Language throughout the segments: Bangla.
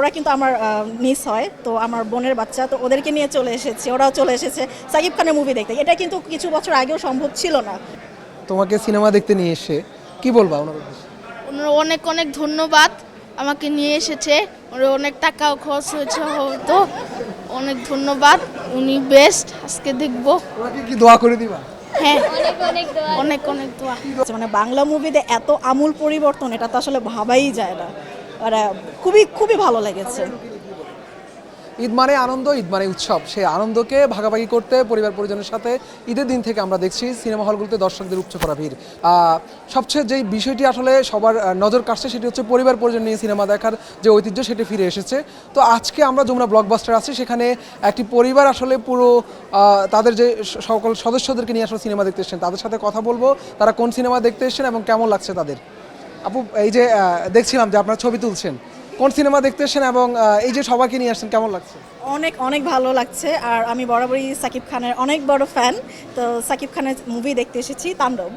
ওরা কিন্তু আমার নিস হয়, তো আমার বোনের বাচ্চা, তো ওদেরকে নিয়ে চলে এসেছে, ওরাও চলে এসেছে সাকিব খানের মুভি দেখতে। এটা কিন্তু কিছু বছর আগেও সম্ভব ছিল না। তোমাকে সিনেমা দেখতে নিয়ে এসে কি বলবা ওনার উদ্দেশ্যে? ওনার অনেক অনেক ধন্যবাদ, আমাকে নিয়ে এসেছে। ওর অনেক টাকাও খরচ হয়েছে, হয়তো অনেক ধন্যবাদ, উনি বেস্ট। আজকে দেখবো। ওনাকে কি দোয়া করে দিবা? হ্যাঁ, অনেক অনেক দোয়া। মানে বাংলা মুভিতে এত আমূল পরিবর্তন, এটা তো আসলে ভাবাই যায় না। মানে খুবই খুবই ভালো লেগেছে। ঈদ মানে আনন্দ, ঈদ মানে উৎসব। সেই আনন্দকে ভাগাভাগি করতে পরিবার পরিজনের সাথে ঈদের দিন থেকে আমরা দেখছি সিনেমা হলগুলোতে দর্শকদের উপচে পড়া ভিড়। সবচেয়ে যেই বিষয়টি আসলে সবার নজর কাটছে সেটি হচ্ছে পরিবার পরিজন নিয়ে সিনেমা দেখার যে ঐতিহ্য সেটি ফিরে এসেছে। তো আজকে আমরা যমুনা ব্লকবাস্টার আছি, সেখানে একটি পরিবার আসলে পুরো তাদের যে সকল সদস্যদেরকে নিয়ে আসলে সিনেমা দেখতে এসেছেন, তাদের সাথে কথা বলবো তারা কোন সিনেমা দেখতে এসেছেন এবং কেমন লাগছে তাদের। আপু, এই যে দেখছিলাম যে আপনারা ছবি তুলছেন, কোন সিনেমা দেখতে এসেছেন এবং এই যে সবাইকে নিয়ে আসছেন, কেমন লাগছে? অনেক অনেক ভালো লাগছে। আর আমি বরাবরই সাকিব খানের অনেক বড় ফ্যান, তো সাকিব খানের মুভি দেখতে এসেছি তাণ্ডব।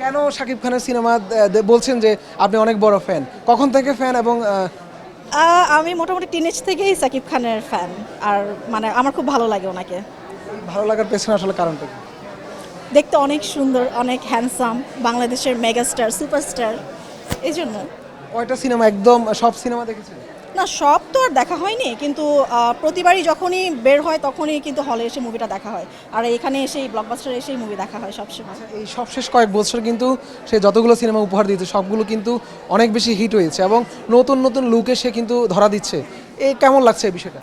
কেন শাকিব খানের সিনেমা বলছেন যে আপনি অনেক বড় ফ্যান? কখন থেকে ফ্যান? এবং আমি মোটামুটি টিনেজ থেকেই সাকিব খানের ফ্যান। আর মানে আমার খুব ভালো লাগে ওনাকে। ভালো লাগার পেছনে আসলে কারণটা কি? দেখতে অনেক সুন্দর, অনেক হ্যান্ডসাম, বাংলাদেশের মেগাস্টার, সুপারস্টার, এই জন্য। কয়টা সিনেমা, একদম সব সিনেমা দেখেছেন? না, সব তো আর দেখা হয়নি, কিন্তু প্রতিবারই যখনই বের হয় তখনই কিন্তু হলে এসে মুভিটা দেখা হয়। আর এখানে এসেই ব্লকবাস্টার এসেই মুভি দেখা হয় সবসময়। এই সবশেষ কয়েক বছর কিন্তু সে যতগুলো সিনেমা উপহার দিয়েছে সবগুলো কিন্তু অনেক বেশি হিট হয়েছে এবং নতুন নতুন লুকে সে কিন্তু ধরা দিচ্ছে। কেমন লাগছে এই বিষয়টা?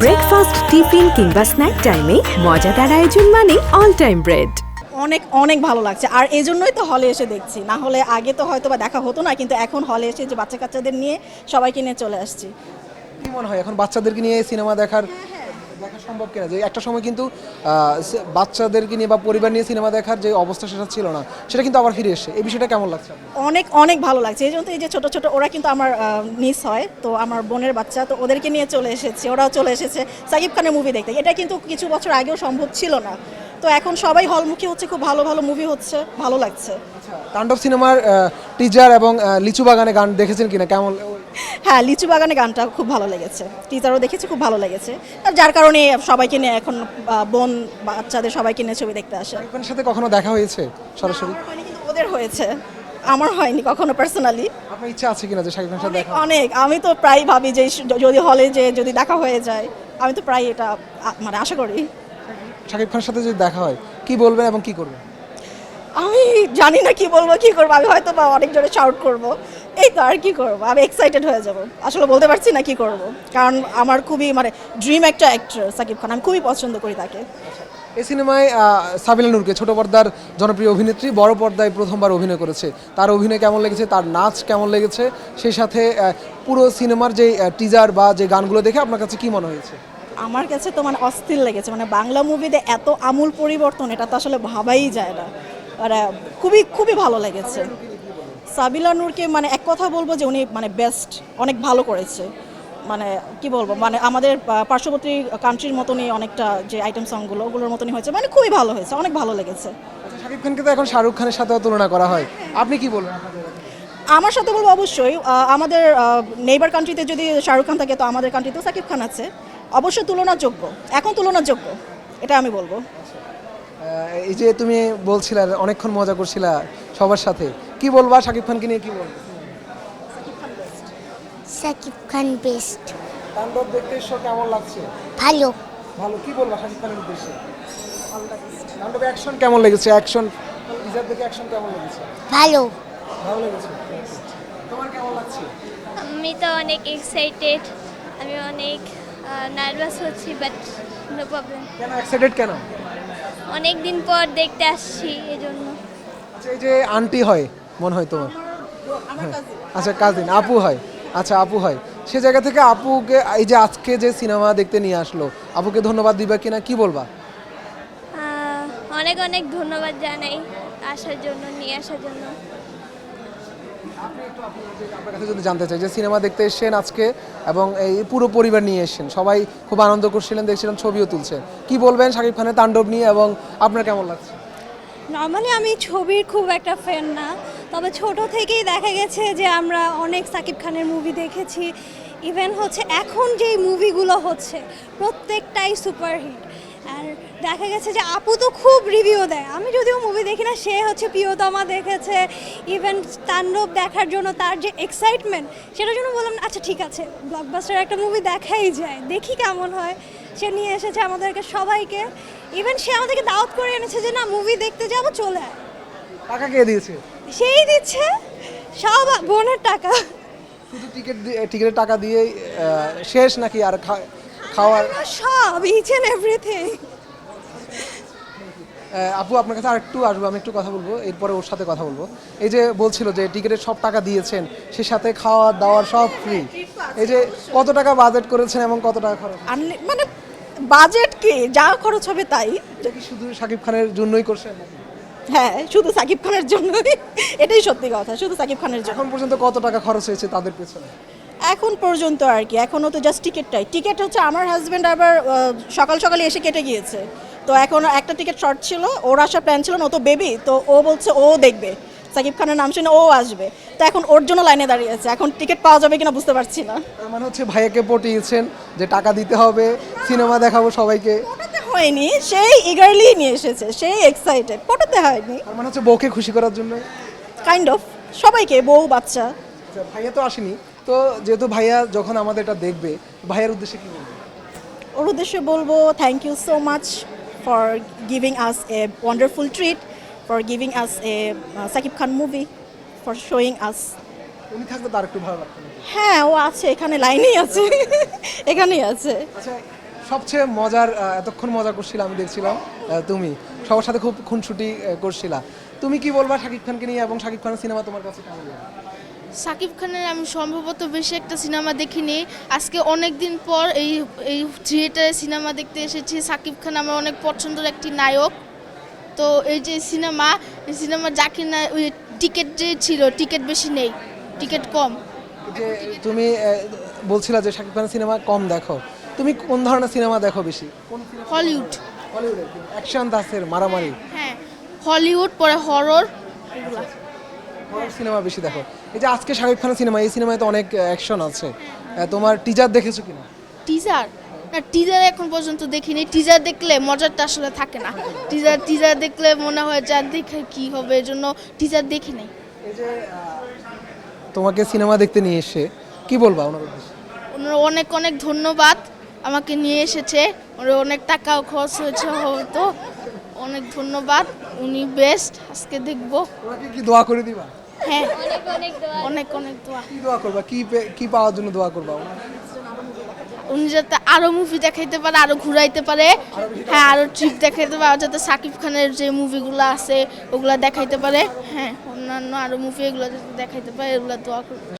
ব্রেকফাস্ট, টিফিন কিংবা স্ন্যাক টাইমে মজাদার আয়োজন মানে অল টাইম ব্রেড। অনেক অনেক ভালো লাগছে, আর এই জন্যই তো হলে এসে দেখছি। না হলে আগে তো হয়তো বা দেখা হতো না, কিন্তু এখন হলে এসে যে বাচ্চা কাচ্চাদের নিয়ে সবাইকে নিয়ে চলে আসছি। কি মনে হয় এখন বাচ্চাদেরকে নিয়ে সিনেমা দেখা সম্ভব কিনা? যে একটা সময় কিন্তু বাচ্চাদেরকে নিয়ে বা পরিবার নিয়ে সিনেমা দেখার যে অবস্থা সেটা ছিল না, সেটা কিন্তু আবার ফিরে এসেছে। এই বিষয়টা কেমন লাগছে? অনেক অনেক ভালো লাগছে। এই জন্য তো এই যে ছোট ছোট ওরা কিন্তু আমার নিস হয়, তো আমার বোনের বাচ্চা, তো ওদেরকে নিয়ে চলে এসেছে, ওরাও চলে এসেছে সাকিব খানের মুভি দেখতে। এটা কিন্তু কিছু বছর আগেও সম্ভব ছিল না, তো এখন সবাই হলমুখী হচ্ছে, খুব ভালো ভালো মুভি হচ্ছে, ভালো লাগছে। তাণ্ডব সিনেমার টিজার এবং লিচু বাগানে গান দেখেছেন কিনা? কেমন? হ্যাঁ, লিচু বাগানে গানটা খুব ভালো লেগেছে, টিজারও দেখেছি, খুব ভালো লেগেছে। আর যার কারণে সবাইকে নিয়ে এখন বোন বাচ্চাদের সবাইকে নিয়ে ছবি দেখতে আসে। শাকিবের সাথে কখনো দেখা হয়েছে সরাসরি? আমার হয়নি, কিন্তু ওদের হয়েছে, আমার হয়নি কখনো পার্সোনালি। আপনার ইচ্ছা আছে কিনা যে শাকিবের সাথে দেখা? অনেক, আমি তো প্রায় ভাবি যে যদি হলে যে যদি দেখা হয়ে যায়, আমি তো প্রায় এটা মানে আশা করি। শাকিব খানের সাথে যদি দেখা হয় কি বলবেন এবং কি করবেন? আমি জানি না কি বলবো, কি করবো, আমি হয়তো বা অনেক জোরে শাউট করবো, এই তো। আর কি করবো, আমি এক্সাইটেড হয়ে যাব, আসলে বলতে পারছি না কি করব, কারণ আমার খুবই মানে ড্রিম একটা অ্যাক্টর সাকিব খান, আমি খুবই পছন্দ করি তাকে। এই সিনেমায় সাবিলা নূরকে, ছোট পর্দার জনপ্রিয় অভিনেত্রী, বড় পর্দায় প্রথমবার অভিনয় করেছে। তার অভিনয় কেমন লেগেছে, তার নাচ কেমন লেগেছে, সেই সাথে পুরো সিনেমার যে টিজার বা যে গানগুলো দেখে আপনার কাছে কি মনে হয়েছে? আমার কাছে তো মানে অস্থির লেগেছে। মানে বাংলা মুভিতে এত আমূল পরিবর্তন, এটা তো আসলে ভাবাই যায় না। মানে খুবই খুবই ভালো লেগেছে। সাবিলা নূরকে মানে এক কথা বলবো যে উনি মানে বেস্ট, অনেক ভালো করেছে। মানে কি বলবো, মানে আমাদের পার্শ্ববর্তী কান্ট্রির মতনই অনেকটা যে আইটেম সংগুলো ওগুলোর মতনই হয়েছে, মানে খুবই ভালো হয়েছে, অনেক ভালো লেগেছে। আচ্ছা, শাকিব খানকে তো এখন শাহরুখ খানের সাথেও তুলনা করা হয়, আপনি কি বলবেন? আমার সাথে বলবো অবশ্যই আমাদের নেইবার কান্ট্রিতে যদি শাহরুখ খান থাকে, তো আমাদের কান্ট্রিতেও সাকিব খান আছে, অবশ্যই তুলনাযোগ্য, এখন তুলনাযোগ্য, এটা আমি বলবো। এই যে তুমি বলছিলা অনেকক্ষণ মজা করছিলা সবার সাথে, কি বলবা শাকিব খানকে নিয়ে, কি বলবা? সাকিব খান বেস্ট। তাণ্ডব দেখতে এসো, কেমন লাগছে? ভালো। ভালো। কি বলবা শাকিব খানের উদ্দেশ্যে? তাণ্ডব অ্যাকশন কেমন লেগেছে? অ্যাকশন টিজার দেখে অ্যাকশন কেমন লেগেছে? ভালো। ভালো লেগেছে। তোমার কেমন লাগছে? আমি তো অনেক এক্সাইটেড, আমি অনেক নার্ভাস হচ্ছি, বাট নো প্রবলেম। কেন এক্সাইটেড কেন? অনেক দিন পর দেখতে আসছি, এই জন্য। আচ্ছা, এই যে আন্টি হয় মনে হয় তোমার, আচ্ছা কাজিন, আপু হয়, আচ্ছা আপু হয়, সে জায়গা থেকে আপুকে এই যে আজকে যে সিনেমা দেখতে নিয়ে আসলো, আপুকে ধন্যবাদ দিবা কিনা, কি বলবা? অনেক অনেক ধন্যবাদ জানাই আসার জন্য, নিয়ে আসার জন্য। আপনার কাছে যদি জানতে চাই যে সিনেমা দেখতে এসেছেন আজকে এবং এই পুরো পরিবার নিয়ে এসেছেন, সবাই খুব আনন্দ করছিলেন, দেখছিলাম ছবিও তুলছেন, কি বলবেন শাকিব খানের তাণ্ডব নিয়ে এবং আপনার কেমন লাগছে? নর্মালি আমি ছবির খুব একটা ফ্যান না, তবে ছোট থেকেই দেখা গেছে যে আমরা অনেক সাকিব খানের মুভি দেখেছি। ইভেন হচ্ছে এখন যেই মুভিগুলো হচ্ছে প্রত্যেকটাই সুপারহিট। আর দেখা গেছে যে আপু তো খুব রিভিউ দেয়, আমি যদিও মুভি দেখি না, সে হচ্ছে প্রিয়তমা দেখেছে। ইভেন তাণ্ডব দেখার জন্য তার যে এক্সাইটমেন্ট, সেটার জন্য বললাম আচ্ছা ঠিক আছে ব্লকবাস্টার একটা মুভি দেখাই যায়, দেখি কেমন হয়। সে নিয়ে এসেছে আমাদেরকে সবাইকে, ইভেন সে আমাদেরকে দাওয়াত করে এনেছে যে না মুভি দেখতে যাবো, চলে আয়। টাকা কে দিয়েছে? সেই দিচ্ছে, সব বোনের টাকা। শুধু টিকিটের টাকা দিয়ে শেষ নাকি আর খাওয়ার? সব ইচ এন্ড এভরিথিং। আপু আপনার কাছে আর একটু আসবো, আমি একটু কথা বলবো, এরপরে ওর সাথে কথা বলবো। এই যে বলছিল যে টিকিটের সব টাকা দিয়েছেন, সে সাথে খাওয়া দাওয়ার সব ফ্রি, এই যে কত টাকা বাজেট করেছেন এবং কত টাকা খরচ? মানে বাজেট কি, যা খরচ হবে তাই। এটা কি শুধু শাকিব খানের জন্যই করছেন নাকি? হ্যাঁ, শুধু সাকিব খানের জন্যই, এটাই সত্যি কথা, শুধু সাকিব খানের জন্য। এখন পর্যন্ত কত টাকা খরচ হয়েছে তাদের পেছনে? এখন পর্যন্ত আর কি, এখনও তো জাস্ট টিকিটটাই। টিকিট হচ্ছে আমার হাজব্যান্ড আবার সকাল সকালে এসে কেটে গিয়েছে, তো এখন একটা টিকিট শর্ট ছিল, ওর আসার প্ল্যান ছিল না, ও তো বেবি, তো ও বলছে ও দেখবে সাকিব খানের নাম শুনে ও আসবে, তো এখন ওর জন্য লাইনে দাঁড়িয়ে আছে। এখন টিকিট পাওয়া যাবে কিনা বুঝতে পারছি না। তার মানে হচ্ছে ভাইয়াকে পটিয়েছেন যে টাকা দিতে হবে, সিনেমা দেখাবো সবাইকে। পটাতে হয়নি, সেই ইগারলি নিয়ে এসেছে, সেই এক্সাইটেড, পটাতে হয়নি। তার মানে হচ্ছে বউকে খুশি করার জন্য কাইন্ড অফ সবাইকে, বউ বাচ্চা। আচ্ছা, ভাইয়া তো আসেনি, তো যেহেতু ভাইয়া যখন আমাদের এটা দেখবে, ভাইয়ার উদ্দেশ্যে কি বলবো? ওর উদ্দেশ্যে বলবো thank you so much for giving us a wonderful treat, for giving us a Shakib Khan movie, for showing us. উনি থাকলে তার একটু ভালো লাগতো নাকি? হ্যাঁ, ও আছে এখানে, লাইনেই আছে, এখানেই আছে। আচ্ছা, সবচেয়ে মজার এতক্ষণ মজা করছিলাম আমি দেখছিলাম, তুমি সবার সাথে খুব খুনসুটি করছিলা। তুমি কি বলবা শাকিব খানকে নিয়ে এবং শাকিব খানের সিনেমা তোমার কাছে কেমন লাগে? সাকিব খানের আমি সম্ভবত বেশি একটা সিনেমা দেখিনি, আজকে অনেক দিন পর এই থিয়েটারে সিনেমা দেখতে এসেছি। সাকিব খান আমার অনেক পছন্দের একটি নায়ক, তো এই যে এই সিনেমা যা কিনা ওই টিকিট যে ছিল, টিকিট বেশি নেই, টিকিট কম। যে তুমি বলছিলা যে শাকিব খানের সিনেমা কম দেখো, তুমি কোন ধরনের সিনেমা দেখো বেশি? হলিউড। হলিউডের অ্যাকশন দাসের মারামারি, হ্যাঁ, হলিউড, পরে হরর, এগুলা। হরর সিনেমা বেশি দেখো। এই যে আজকে শাকিব খানের সিনেমা, এই সিনেমায় তো অনেক অ্যাকশন আছে, তোমার টিজার দেখেছো কিনা? টিজার না, টিজার এখন পর্যন্ত দেখিনি। টিজার দেখলে মজাটা আসলে থাকে না, টিজার দেখলে মনে হয় যা দেখে কি হবে, এর জন্য টিজার দেখি নাই। এই যে তোমাকে সিনেমা দেখতে নিয়ে এসে কি বলবা ওনার উদ্দেশ্যে? ওনার অনেক অনেক ধন্যবাদ, আমাকে নিয়ে এসেছে, ওর অনেক টাকাও খরচ হয়েছে হয়তো, অনেক ধন্যবাদ, উনি বেস্ট। আজকে দেখবো। ওনাকে কি দোয়া করে দিবা? হ্যাঁ, অনেক অনেক দোয়া। অনেক অনেক দোয়া। কি দোয়া করবা, কি পাওয়ার জন্য দোয়া করবা? উনি যাতে আরো মুভি দেখাইতে পারে, আরো ঘুরাইতে পারে, হ্যাঁ, আরো ট্রিপ দেখাইতে পারে, আর যাতে সাকিব খানের যে মুভিগুলো আছে ওগুলা দেখাইতে পারে, হ্যাঁ, অন্যান্য আরো মুভি এগুলো যাতে দেখাইতে পারে, এগুলো দোয়া করবো।